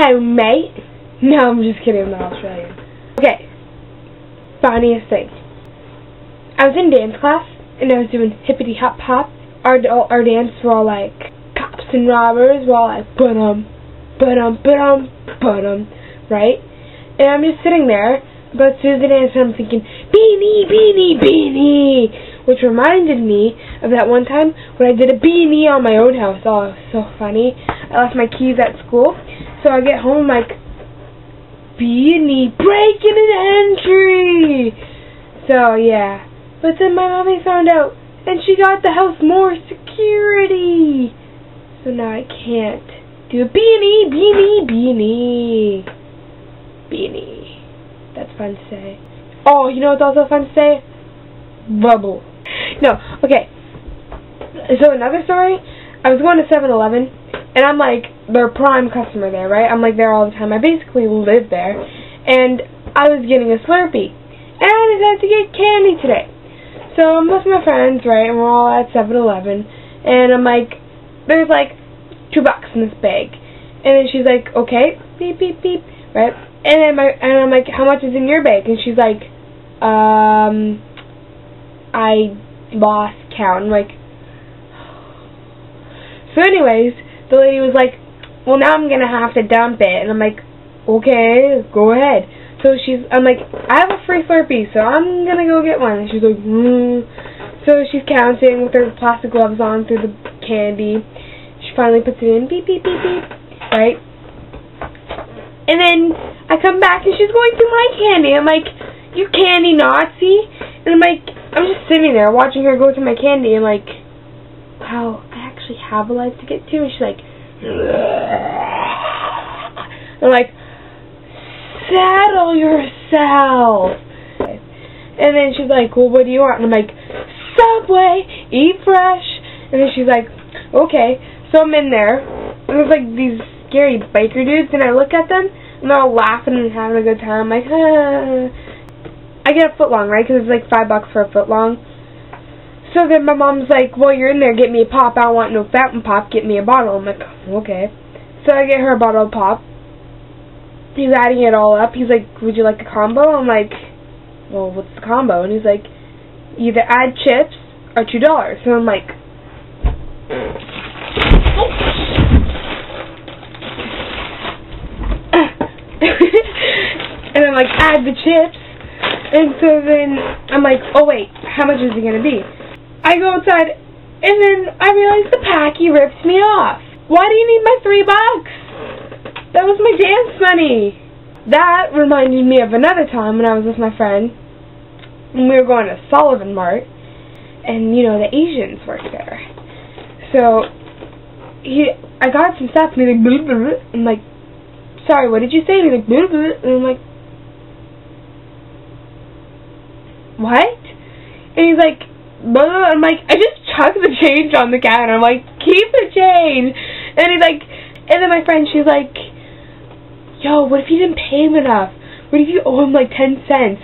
Hello, mate. No, I'm just kidding. I'm not Australian. Okay. Funniest thing. I was in dance class, and I was doing hippity hop hop. Our dance were all like cops and robbers. We're all like ba-dum, ba-dum, ba-dum, ba-dum, right? And I'm just sitting there, about to do the dance, and I'm thinking, beanie, beanie, beanie, which reminded me of that one time when I did a beanie on my own house. Oh, it was so funny. I left my keys at school, so I get home, I'm like, beanie, breaking an entry! So, yeah. But then my mommy found out, and she got the house more security. So now I can't do a beanie, beanie, beanie. Beanie. That's fun to say. Oh, you know what's also fun to say? Bubble. No, okay. So another story, I was going to 7-Eleven, and I'm like their prime customer there, right? I'm like there all the time. I basically live there, and I was getting a Slurpee, and I decided to get candy today. So I'm with my friends, right, and we're all at 7-Eleven, and I'm like, there's like $2 in this bag, and then she's like, okay, beep, beep, beep, right, and then I'm like, how much is in your bag? And she's like, I lost count. I'm like, so anyways, the lady was like, well, now I'm gonna have to dump it, and I'm like, okay, go ahead. So I'm like, I have a free Slurpee, so I'm gonna go get one. And she's like, So she's counting with her plastic gloves on through the candy. She finally puts it in, beep, beep, beep, beep, right? And then I come back and she's going through my candy. I'm like, you candy Nazi? And I'm like, I'm just sitting there watching her go through my candy and like, wow, I actually have a life to get to. And she's like, I'm like, settle yourself. And then she's like, well, what do you want? And I'm like, Subway, eat fresh. And then she's like, okay. So I'm in there, and there's like these scary biker dudes, and I look at them, and they're all laughing and having a good time. I'm like, I get a footlong, right? Because it's like $5 for a footlong. So then my mom's like, well, you're in there, get me a pop. I don't want no fountain pop, get me a bottle. I'm like, okay. So I get her a bottle of pop. He's adding it all up. He's like, would you like a combo? I'm like, well, what's the combo? And he's like, either add chips or $2. So I'm like, and I'm like, add the chips. And so then I'm like, oh wait, how much is it going to be? I go outside, and then I realize the packy rips me off. Why do you need my $3? That was my dance money. That reminded me of another time when I was with my friend, and we were going to Sullivan Mart, and you know, the Asians work there. So, I got some stuff, and he's like, blah, blah, blah. I'm like, sorry, what did you say? And he's like, blah, blah, and I'm like, what? And he's like, blah, blah. I'm like, I just chucked the change on the counter. I'm like, keep the change. And he's like, and then my friend, she's like, yo, what if you didn't pay him enough? What if you owe him like 10 cents?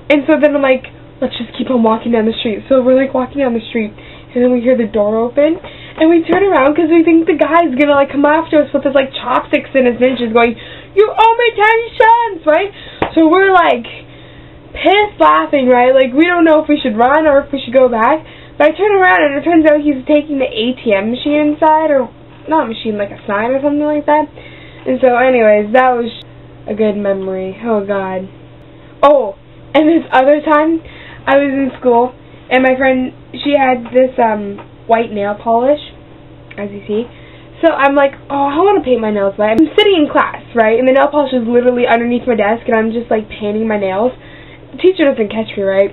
And so then I'm like, let's just keep on walking down the street. So we're like walking down the street, and then we hear the door open, and we turn around because we think the guy's gonna like come after us with his like chopsticks in his ninjas going, you owe me 10 cents, right? So we're like pissed laughing, right? Like we don't know if we should run or if we should go back. But I turn around and it turns out he's taking the ATM machine inside, or not machine, like a sign or something like that. And so anyways, that was a good memory. Oh god. Oh, and this other time I was in school and my friend, she had this white nail polish, as you see. So I'm like, oh, I want to paint my nails white. I'm sitting in class, right? And the nail polish is literally underneath my desk, and I'm just like painting my nails. The teacher doesn't catch me, right?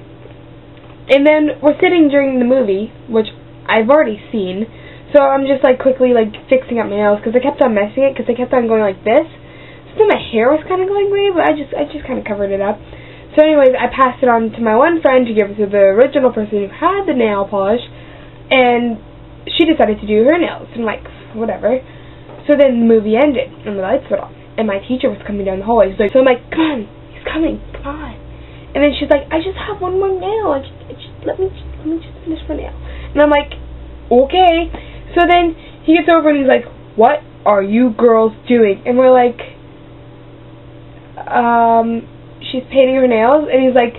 And then we're sitting during the movie, which I've already seen. So I'm just like quickly like fixing up my nails because I kept on messing it because I kept on going like this. So my hair was kind of going gray, but I just kind of covered it up. So anyways, I passed it on to my one friend to give it to the original person who had the nail polish, and she decided to do her nails. And I'm like, whatever. So then the movie ended, and the lights went off, and my teacher was coming down the hallway. So I'm like, come on, he's coming, come on. And then she's like, I just have one more nail. Let me just finish my nail. And I'm like, okay. So then he gets over and he's like, what are you girls doing? And we're like, she's painting her nails, and he's like,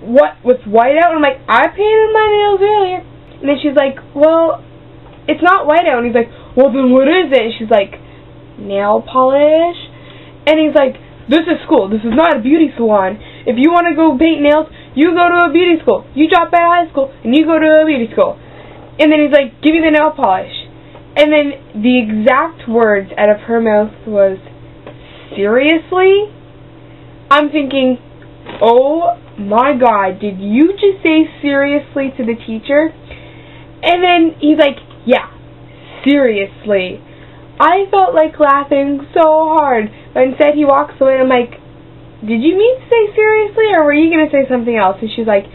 what, with white out? And I'm like, I painted my nails earlier. And then she's like, well, it's not white out. And he's like, well, then what is it? And she's like, nail polish. And he's like, this is school. This is not a beauty salon. If you want to go paint nails, you go to a beauty school. You drop out of high school, and you go to a beauty school. And then he's like, give me the nail polish. And then the exact words out of her mouth was, seriously? I'm thinking, oh my God, did you just say seriously to the teacher? And then he's like, yeah, seriously. I felt like laughing so hard, but instead he walks away, and I'm like, did you mean to say seriously, or were you going to say something else? And she's like,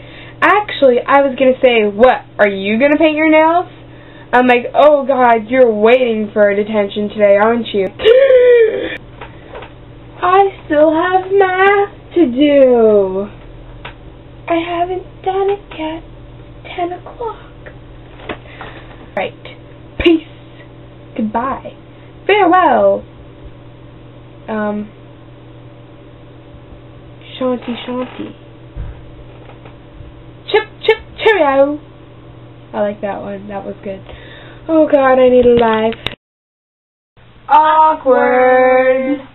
actually, I was going to say, what, are you going to paint your nails? I'm like, oh God, you're waiting for a detention today, aren't you? I still have math to do. I haven't done it yet. 10 o'clock. Right. Peace. Goodbye. Farewell. Shanty shanty. Chip chip cheerio. I like that one. That was good. Oh God, I need a life. Awkward.